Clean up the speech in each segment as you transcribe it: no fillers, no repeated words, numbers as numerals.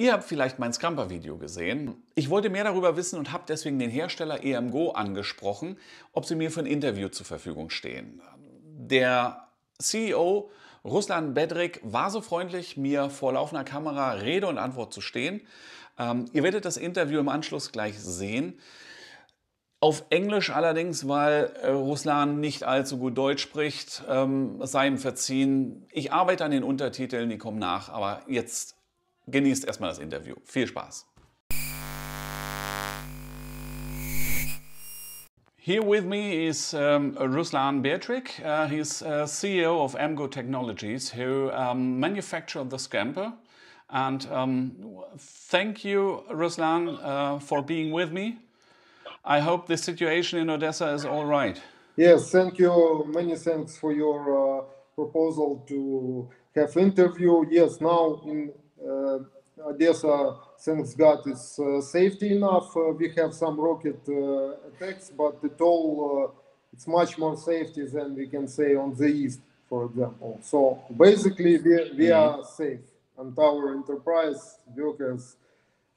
Ihr habt vielleicht mein ScrAmper-Video gesehen. Ich wollte mehr darüber wissen und habe deswegen den Hersteller EMGo angesprochen, ob sie mir für ein Interview zur Verfügung stehen. Der CEO Ruslan Bedrik war so freundlich, mir vor laufender Kamera Rede und Antwort zu stehen. Ihr werdet das Interview im Anschluss gleich sehen. Auf Englisch allerdings, weil Ruslan nicht allzu gut Deutsch spricht, es sei ihm verziehen. Ich arbeite an den Untertiteln, die kommen nach, aber jetzt genießt erstmal das Interview. Viel Spaß! Here with me is Ruslan Bedrik. He's CEO of EMGo Technologies, who manufacture the ScrAmper. And thank you, Ruslan, for being with me. I hope the situation in Odessa is all right. Yes, thank you. Many thanks for your proposal to have interview. Yes, now in Odessa, thanks God, it's safety enough. We have some rocket attacks, but it's much more safety than we can say on the east, for example. So basically, we are safe, and our enterprise workers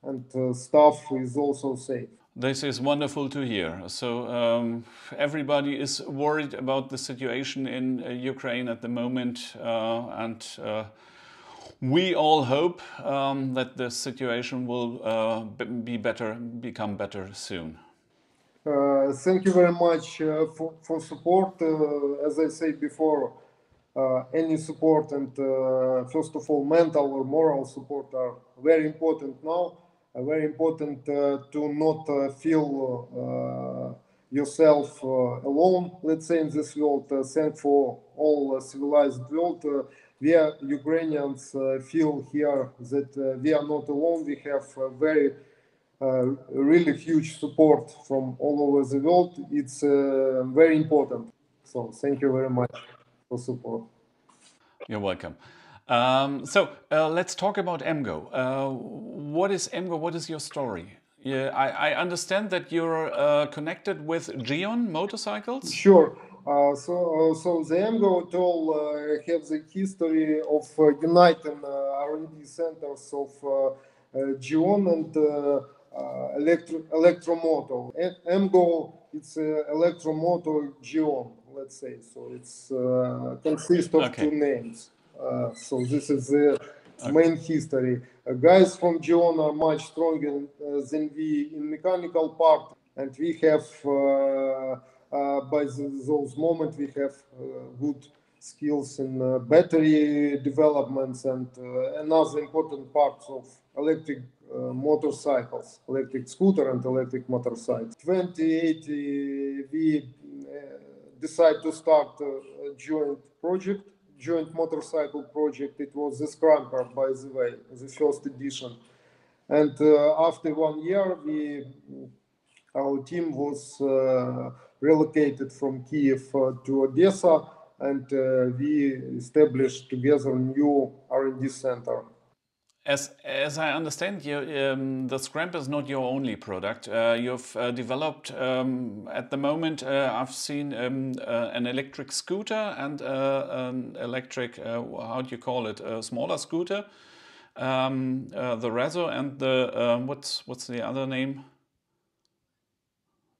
and staff is also safe. This is wonderful to hear. So everybody is worried about the situation in Ukraine at the moment, and we all hope that the situation will become better soon. Thank you very much for support. As I said before, any support and first of all mental or moral support are very important now. Very important to not feel yourself alone, let's say, in this world. Thank for all civilized world. We are Ukrainians feel here that we are not alone. We have very really huge support from all over the world. It's very important. So thank you very much for support. You're welcome. Let's talk about EMGo. What is EMGo? What is your story? Yeah, I understand that you're connected with Gion motorcycles. Sure. So the EMGo tool have the history of uniting R&D centers of Gion and Elektromotor. EMGo, it's Elektromotor Gion, let's say. So it's consists of two names. So this is the main history. Guys from Gion are much stronger than we in mechanical part, and we have by those moments we have good skills in battery developments and another important parts of electric motorcycles, electric scooter and electric motorcycles. 2018 we decide to start a joint motorcycle project. It was the ScrAmper, by the way, the first edition. And after 1 year, our team was relocated from Kiev to Odessa, and we established together a new R&D center. As I understand, the ScrAmper is not your only product. You've developed, at the moment, I've seen an electric scooter and an electric, how do you call it, a smaller scooter, the Rezo and the, what's the other name?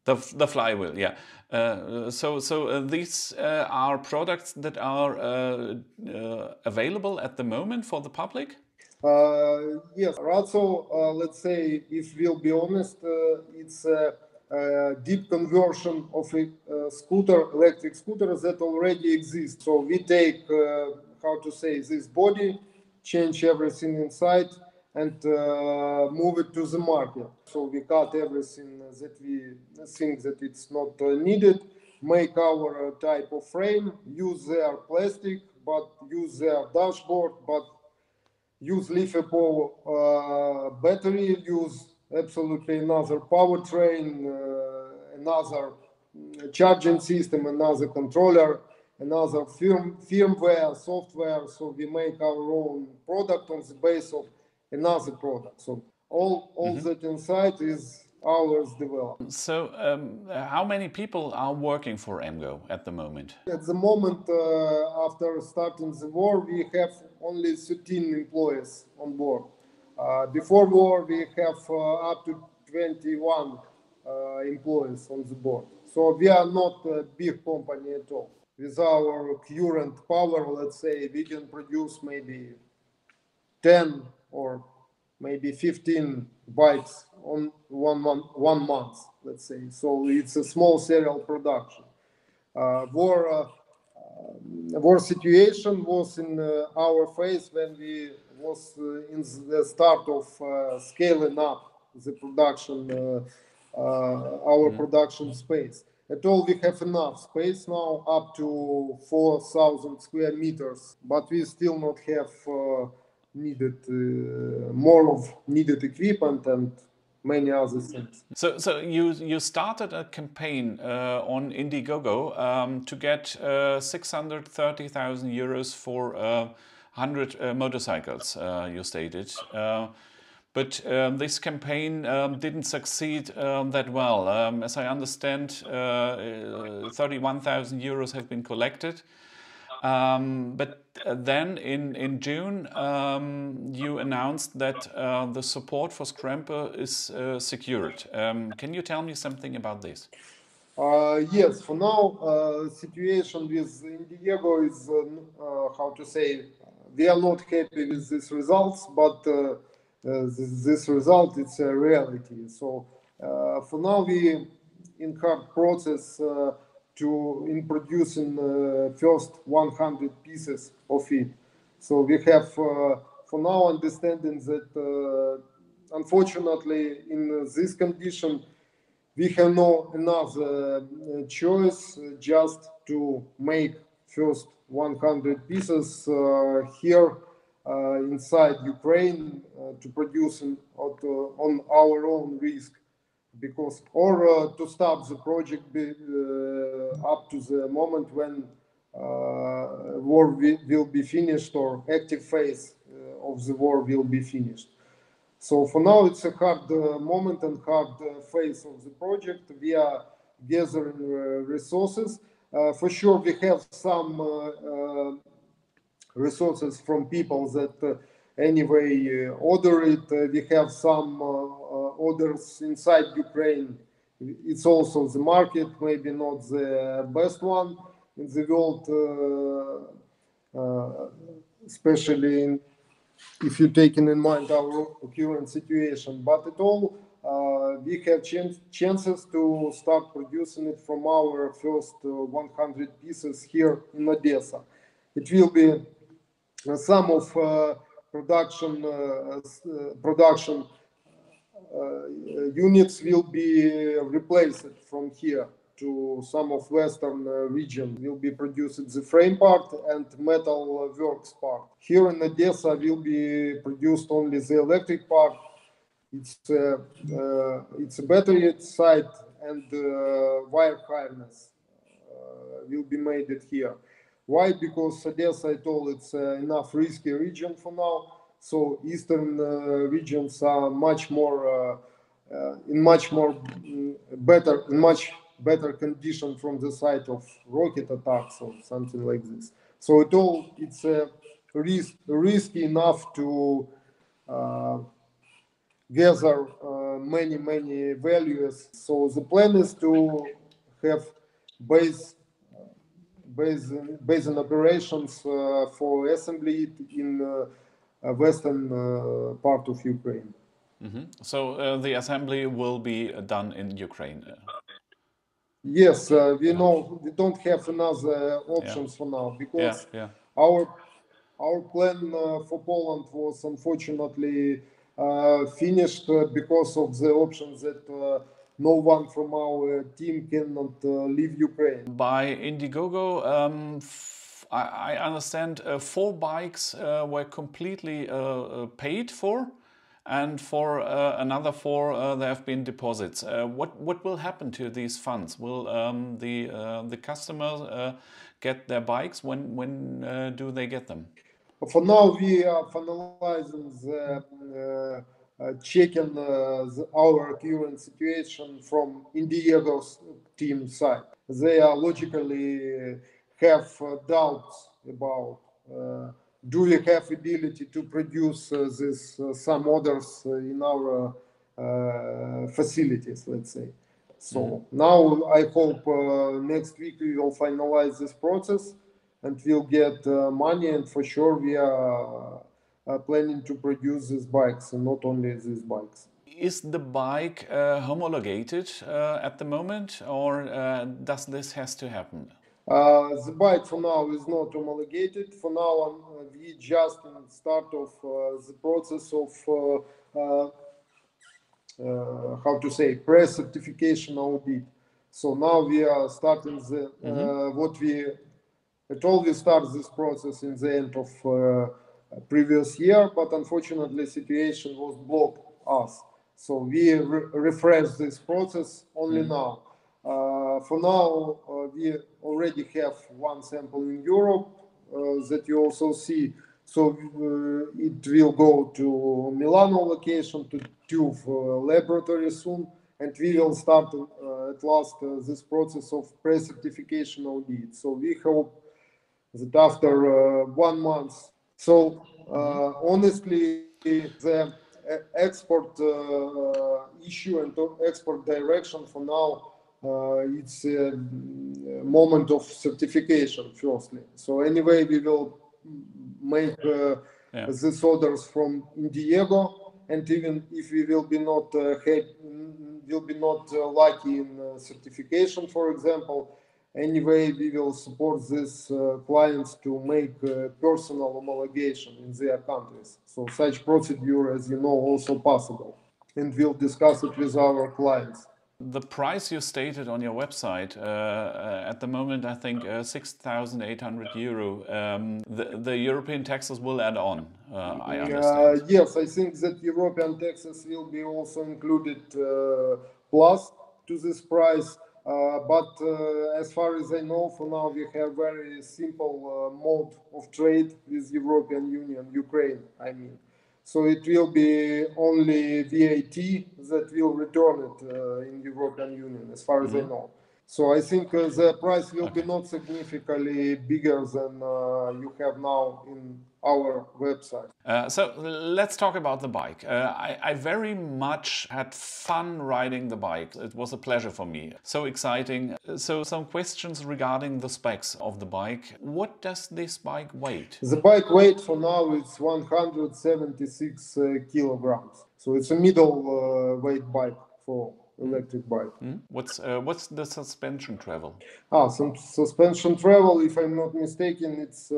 The flywheel, yeah. So these are products that are available at the moment for the public? Yes, Razzo, let's say, if we'll be honest, it's a deep conversion of a scooter, electric scooter that already exists. So we take, how to say, this body, change everything inside, and move it to the market. So we cut everything that we think that it's not needed, make our type of frame, use their plastic, but use their dashboard, but use lithium battery, use absolutely another powertrain, another charging system, another controller, another firmware, software. So we make our own product on the base of another product. So all that inside is ours developed. So how many people are working for EMGo at the moment? At the moment, after starting the war, we have only 13 employees on board. Before war, we have up to 21 employees on the board. So we are not a big company at all. With our current power, let's say, we can produce maybe 10 or maybe 15 bikes on one month, let's say. So it's a small serial production. War situation was in our phase when we was in the start of scaling up the production, our production space. At all, we have enough space now, up to 4,000 square meters, but we still not have needed more of needed equipment and many other things. So you started a campaign on Indiegogo to get 630,000 euros for 100 motorcycles, you stated. But this campaign didn't succeed that well. As I understand, 31,000 euros have been collected. But then in June, you announced that the support for ScrAmper is secured. Can you tell me something about this? Yes, for now, situation with Indiegogo is, how to say, we are not happy with these results, but this result, it's a reality. So for now, we in hard process in producing first 100 pieces of it. So we have for now understanding that unfortunately in this condition we have no another choice just to make first 100 pieces here inside Ukraine to produce on our own risk, because or to stop the project up to the moment when war will be finished or active phase of the war will be finished. So for now it's a hard moment and hard phase of the project. We are gathering resources. For sure we have some resources from people that anyway order it. We have some orders inside Ukraine. It's also the market, maybe not the best one in the world, especially if you take in mind our current situation. But at all, we have chances to start producing it from our first 100 pieces here in Odessa. It will be some of production units will be replaced from here to some of western region. Will be produced the frame part and metal works part. Here in Odessa will be produced only the electric part. It's a battery side and wire harness will be made it here. Why? Because Odessa at all it's enough risky region for now. So eastern regions are much better condition from the side of rocket attacks or something like this. So at all it's risky enough to gather many values. So the plan is to have base in operations for assembly in western part of Ukraine. Mm-hmm. So the assembly will be done in Ukraine. Yes, we know we don't have another options for now, because our plan for Poland was unfortunately finished because of the options that no one from our team cannot leave Ukraine. By Indiegogo, I understand 4 bikes were completely paid for, and for another 4 there have been deposits. What will happen to these funds? Will the customers get their bikes? When do they get them? For now, we are finalizing checking our current situation from Indiego's team side. They are logically have doubts about do we have ability to produce this some orders in our facilities, let's say. So now I hope next week we will finalize this process and we'll get money, and for sure we are planning to produce these bikes, and not only these bikes. Is the bike homologated at the moment, or does this has to happen? The bike for now is not homologated. For now, we just in the start of the process of how to say, pre-certification audit. So now we are starting the what we it always starts this process in the end of previous year, but unfortunately situation was blocked us. So we refresh this process only now. For now, we already have one sample in Europe that you also see. So it will go to Milano location, to TÜV laboratory soon, and we will start at last this process of pre-certification audit. So we hope that after 1 month. So honestly, the export issue and export direction for now, it's a moment of certification firstly. So anyway, we will make these orders from ENGo, and even if we will be not lucky in certification, for example, anyway we will support these clients to make personal homologation in their countries. So such procedure, as you know, also possible, and we'll discuss it with our clients. The price you stated on your website, at the moment, I think €6,800. The European taxes will add on, I understand. Yes, I think that European taxes will be also included plus to this price. But as far as I know, for now we have very simple mode of trade with European Union, Ukraine, I mean. So it will be only VAT that will return it in European Union, as far as I know. So I think the price will be not significantly bigger than you have now in our website. So let's talk about the bike. I very much had fun riding the bike. It was a pleasure for me. So exciting. So some questions regarding the specs of the bike. What does this bike weigh? The bike weight for now is 176 kilograms. So it's a middle weight bike for electric bike. What's the suspension travel? Some suspension travel, if I'm not mistaken, it's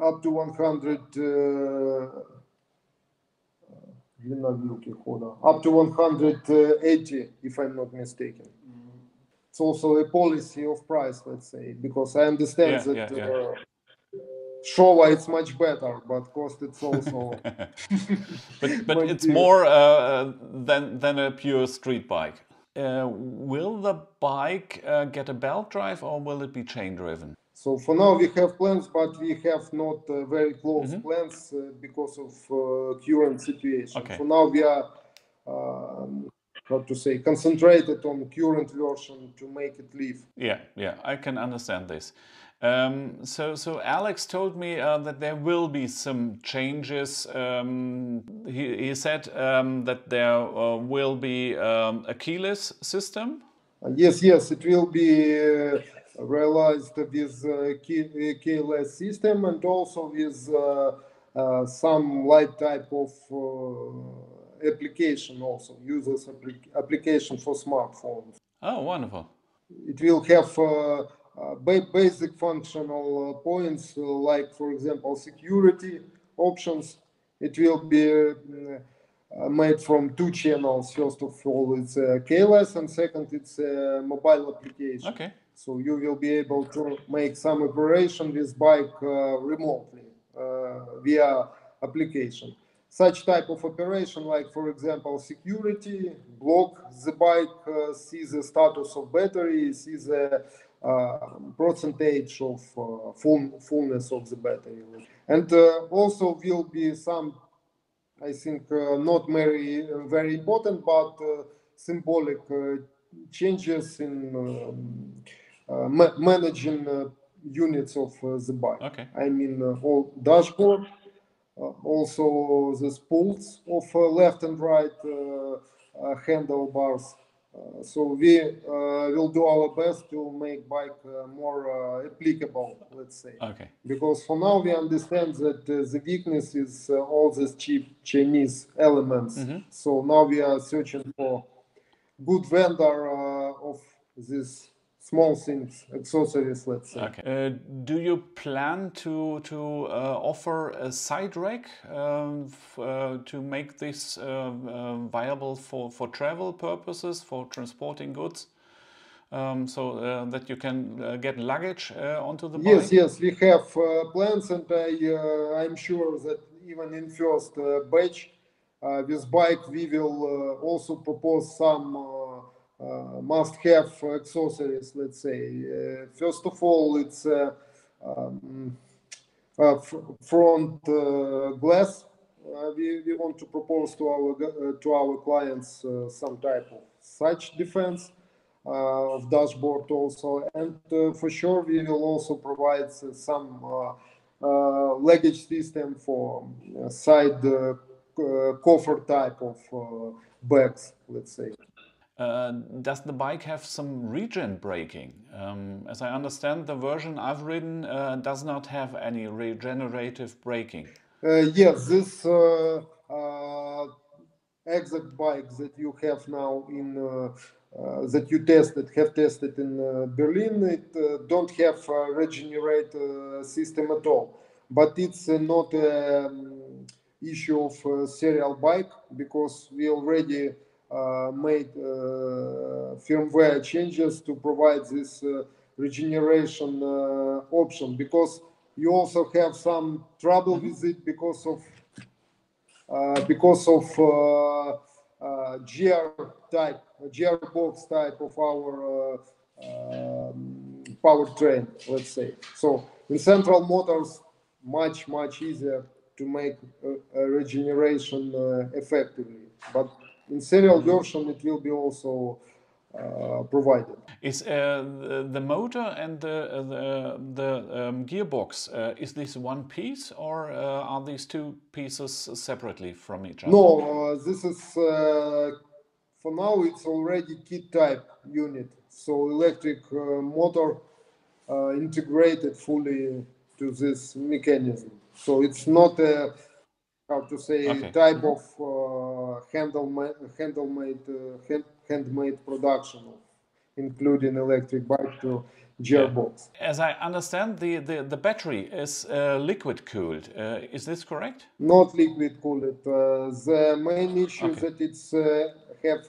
up to 100 up to 180, if I'm not mistaken. It's also a policy of price, let's say, because I understand that Showa it's much better, but cost it's also. but it's more than a pure street bike. Will the bike get a belt drive, or will it be chain driven? So for now we have plans, but we have not very close plans because of current situation. Okay. For now we are, how to say, concentrated on current version to make it live. Yeah, I can understand this. So Alex told me that there will be some changes. He said that there will be a keyless system. Yes, it will be realized with keyless system, and also with some light type of application, also users application for smartphones. Oh, wonderful! It will have basic functional points, like, for example, security options. It will be made from 2 channels. First of all, it's keyless, and second, it's a mobile application. Okay. So you will be able to make some operation with bike remotely via application. Such type of operation, like, for example, security, block the bike, see the status of battery, see the percentage of fullness of the battery. And also will be some, I think, not very important, but symbolic changes in managing units of the bike. Okay. I mean, all dashboard, also the spools of left and right handlebars. So we will do our best to make bike more applicable, let's say. Okay. Because for now we understand that the weakness is all these cheap Chinese elements. So now we are searching for good vendor of these small things, accessories, let's say. Okay. Do you plan to offer a side rack to make this viable for travel purposes, for transporting goods, so that you can get luggage onto the bike? Yes, we have plans, and I'm sure that even in first batch with bike we will also propose some must-have accessories, let's say. First of all, it's front glass. We want to propose to our clients some type of such defense of dashboard also, and for sure we will also provide some luggage system for side coffer type of bags, let's say. Does the bike have some regen braking? As I understand, the version I've ridden does not have any regenerative braking. Yes, this exact bike that you have now in that you have tested in Berlin, it don't have a regenerate system at all. But it's not an issue of serial bike, because we already made firmware changes to provide this regeneration option, because you also have some trouble with it because of gearbox type of our powertrain, let's say. So in central motors, much easier to make a regeneration effectively, but in serial version it will be also provided. Is the motor and the gearbox, is this one piece, or are these two pieces separately from each other? No, this is for now it's already kit type unit, so electric motor integrated fully to this mechanism. So it's not a, how to say, type of handmade production of including electric bike to gearbox. As I understand, the battery is liquid cooled. Is this correct? Not liquid cooled. The main issue is that it's have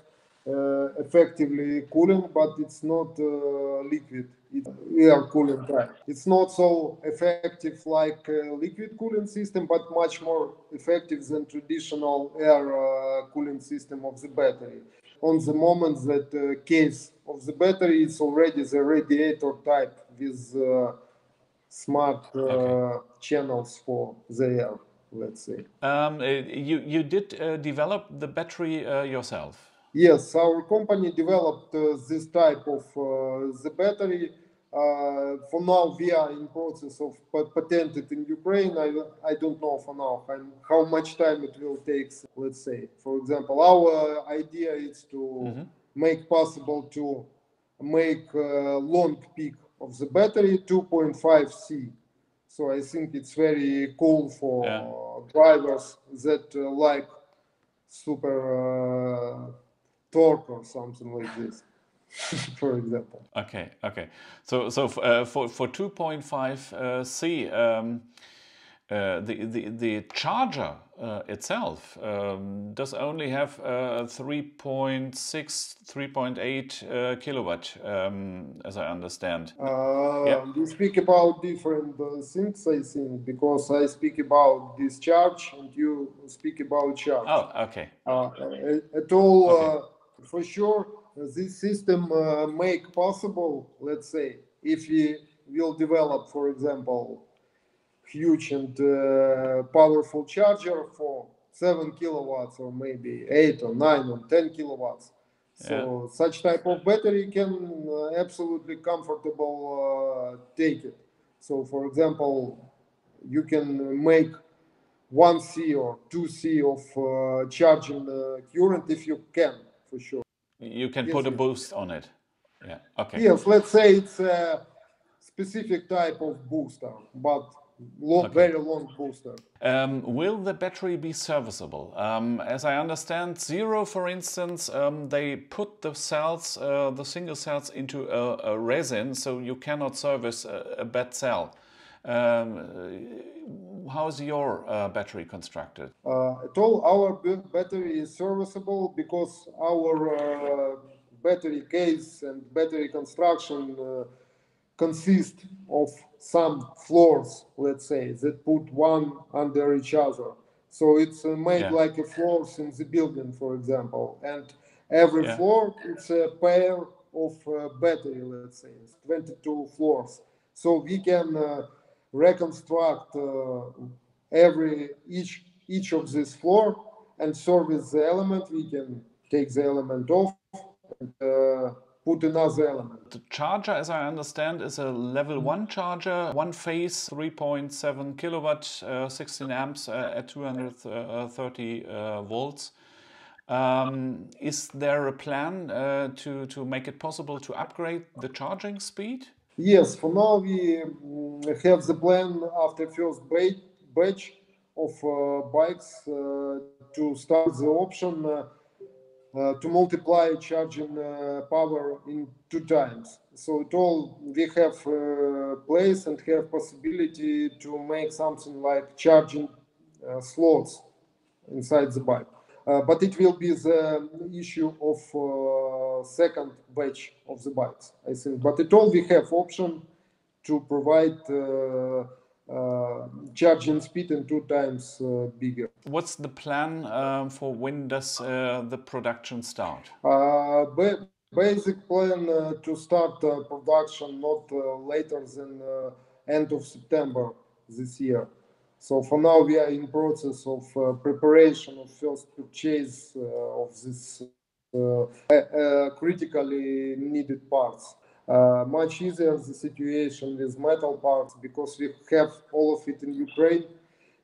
effectively cooling, but it's not liquid. It's air cooling type. It's not so effective like liquid cooling system, but much more effective than traditional air cooling system of the battery. On the moment that case of the battery, it's already the radiator type with smart channels for the air, let's say. You did develop the battery yourself? Yes, our company developed this type of the battery. For now, we are in process of patented in Ukraine. I don't know for now how much time it will take. Let's say, for example, our idea is to make possible to make long peak of the battery 2.5 C. So I think it's very cool for drivers that like super torque or something like this, for example. Okay. So for 2.5 C, the charger itself does only have 3.6, 3.8 kilowatt, as I understand. We speak about different things, I think, because I speak about discharge and you speak about charge. Oh, okay. At all, for sure, this system make possible, let's say, if we will develop, for example, huge and powerful charger for 7 kilowatts or maybe 8 or 9 or 10 kilowatts. So such type of battery can absolutely comfortable take it. So, for example, you can make 1C or 2C of charging current if you can, for sure. You can put a boost on it. Yeah. Okay. Yes, let's say it's a specific type of booster, but very long booster. Will the battery be serviceable? As I understand, Zero, for instance, they put the cells, the single cells, into a resin, so you cannot service a bad cell. How is your battery constructed? At all, our battery is serviceable because our battery case and battery construction consist of some floors, let's say, that put one under each other. So it's made like a floors in the building, for example, and every floor it's a pair of battery, let's say, it's 22 floors. So we can reconstruct each of this floor and service the element. We can take the element off and put another element. The charger, as I understand, is a level 1 charger, one phase, 3.7 kilowatt, 16 amps at 230 volts. Is there a plan to make it possible to upgrade the charging speed? Yes, for now we have the plan after first batch of bikes to start the option to multiply charging power in 2 times. So it all we have place and have possibility to make something like charging slots inside the bike. But it will be the issue of second batch of the bikes, I think. But it all we have option to provide charging speed in 2 times bigger. What's the plan for when does the production start? Basic plan to start production not later than end of September this year. So for now we are in process of preparation of first purchase of this critically needed parts. Much easier the situation with metal parts because we have all of it in Ukraine.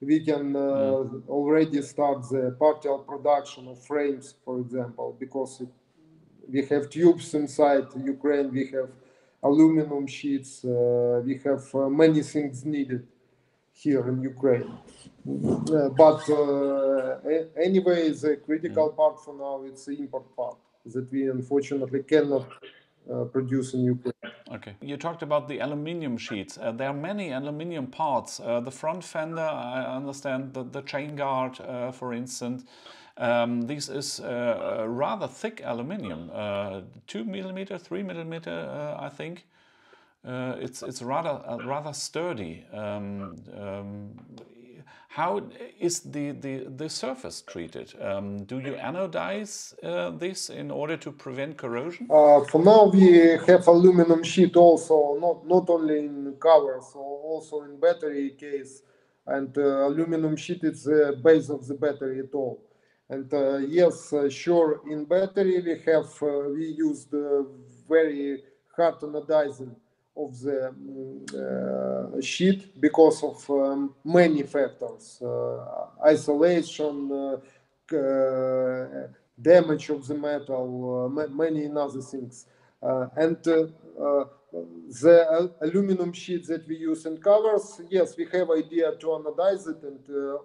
We can already start the partial production of frames, for example, because we have tubes inside Ukraine, we have aluminum sheets, we have many things needed here in Ukraine. But anyway, the critical part for now, it's the import part that we unfortunately cannot produce in Ukraine. Okay. You talked about the aluminium sheets. There are many aluminium parts. The front fender, I understand, the chain guard, for instance. This is rather thick aluminium, 2 millimeter, 3 millimeter, I think. It's rather sturdy. How is the surface treated? Do you anodize this in order to prevent corrosion? For now, we have aluminum sheet also, not only in covers, also in battery case. And aluminum sheet is the base of the battery at all. And yes, sure, in battery we used very hard anodizing of the sheet because of many factors, isolation, damage of the metal, many other things. And the aluminum sheet that we use in covers, yes, we have idea to anodize it, and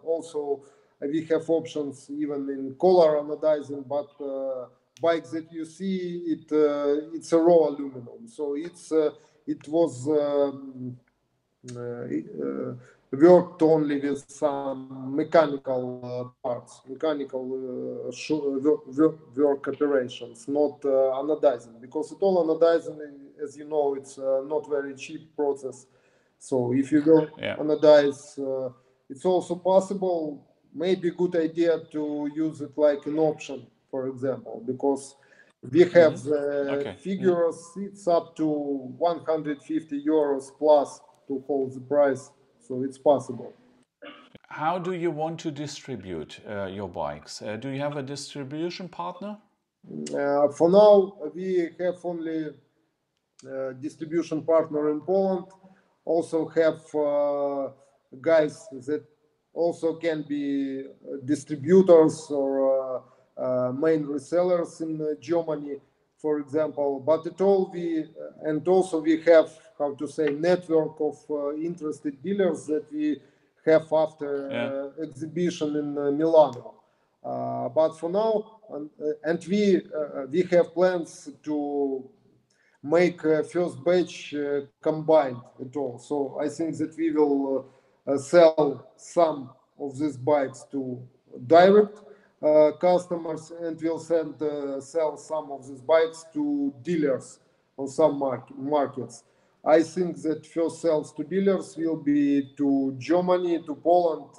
also we have options even in color anodizing, but bikes that you see, it's a raw aluminum, so it was worked only with some mechanical parts, mechanical work operations, not anodizing, because it all anodizing, as you know, it's not very cheap process. So if you don't anodize, it's also possible, maybe good idea to use it like an option, for example, because we have the figures, it's up to 150 euros plus to hold the price, so it's possible. How do you want to distribute your bikes? Do you have a distribution partner? For now, we have only distribution partner in Poland. also have guys that also can be distributors or main resellers in Germany, for example. But it all and also we have, how to say, network of interested dealers that we have after exhibition in Milano. But for now, and we have plans to make first batch combined at all. So I think that we will sell some of these bikes to direct customers, and we'll sell some of these bikes to dealers on some markets. I think that first sales to dealers will be to Germany, to Poland,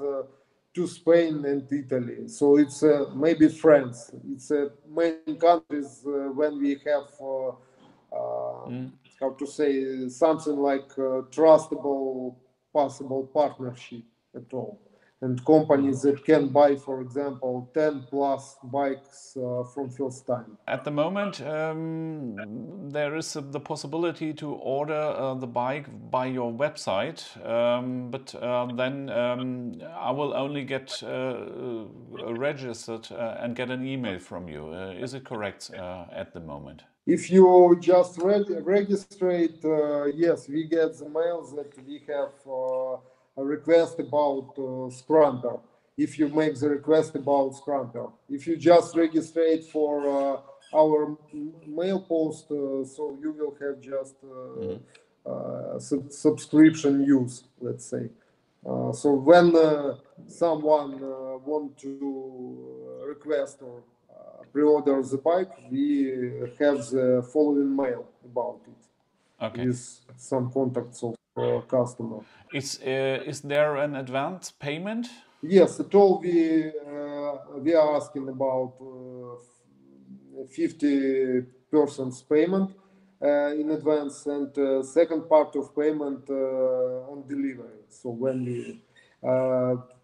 to Spain and Italy. So it's maybe France. It's main countries when we have how to say, something like trustable possible partnership at all. And companies that can buy, for example, 10 plus bikes from first time. At the moment, there is the possibility to order the bike by your website, but then I will only get registered and get an email from you. Is it correct at the moment? If you just registrate, yes, we get the mails that we have a request about ScrAmper. If you make the request about ScrAmper, if you just register for our mail post, so you will have just subscription use, let's say. So when someone want to request or pre-order the bike, we have the following mail about it with some contacts of customer. Is there an advance payment? Yes, at all we are asking about 50% payment in advance, and second part of payment on delivery. So when we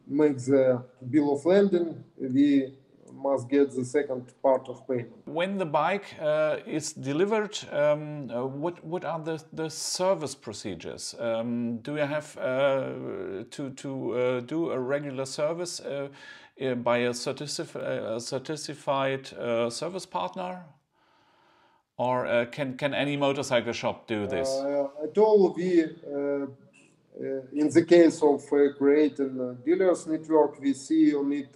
make the bill of lading, we must get the second part of payment. When the bike is delivered, what are the service procedures? Do you have to do a regular service by a certified service partner? Or can any motorcycle shop do this? At all, we, in the case of creating a dealers network, we see on it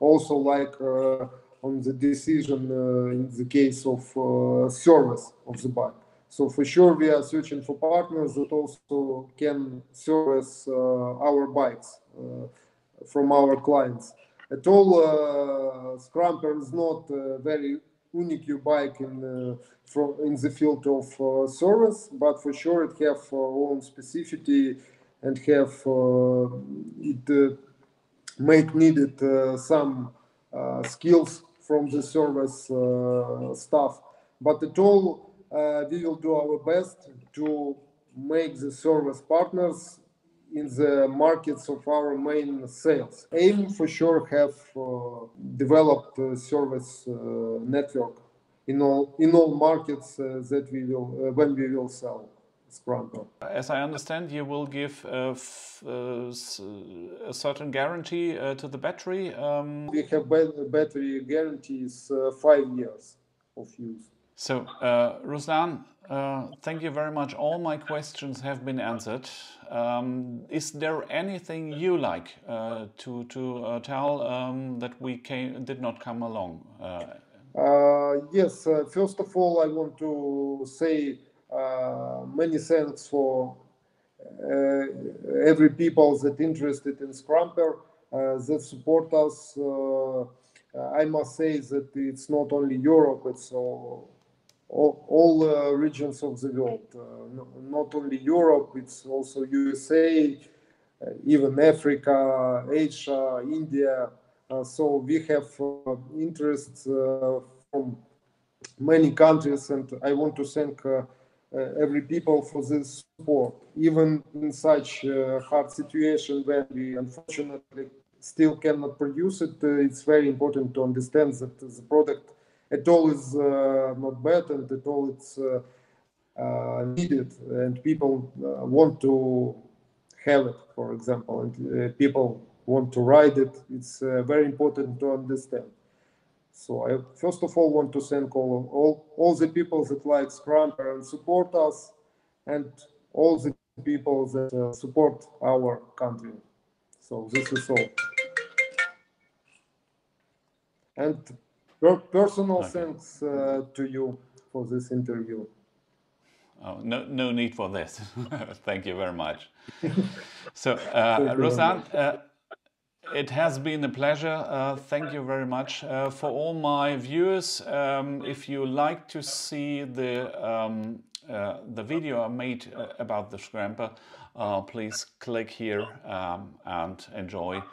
also like on the decision in the case of service of the bike. So for sure we are searching for partners that also can service our bikes from our clients. At all, ScrAmper is not a very unique bike in the field of service, but for sure it have own specificity and have it make needed some skills from the service staff. But at all, we will do our best to make the service partners in the markets of our main sales. AIM for sure have developed a service network in all markets that we will when we will sell ScrAmper. As I understand, you will give a certain guarantee to the battery. We have battery guarantees 5 years of use. So, Ruslan, thank you very much. All my questions have been answered. Is there anything you like to tell that we did not come along? Yes, first of all, I want to say many thanks for every people that interested in ScrAmper, that support us. I must say that it's not only Europe, it's all regions of the world. Not only Europe, it's also USA, even Africa, Asia, India. So we have interests from many countries, and I want to thank every people for this support. Even in such hard situation when we unfortunately still cannot produce it, it's very important to understand that the product at all is not bad, and at all it's needed and people want to have it, for example, and people want to ride it. It's very important to understand. So I first of all want to thank all the people that like ScrAmper and support us, and all the people that support our country. So this is all. And personal thanks to you for this interview. Oh, no need for this. Thank you very much. So, Ruslan, it has been a pleasure. Thank you very much. For all my viewers, if you like to see the video I made about the ScrAmper, please click here and enjoy.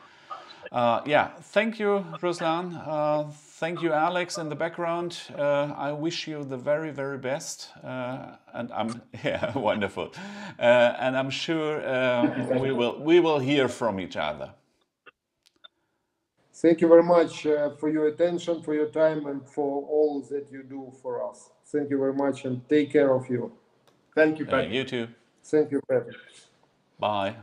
Yeah, thank you, Ruslan. Thank you, Alex, in the background. I wish you the very, very best. And I'm yeah, wonderful. And I'm sure we will hear from each other. Thank you very much for your attention, for your time, and for all that you do for us. Thank you very much, and take care of you. Thank you, Patrick. You too. Thank you, Patrick. Bye.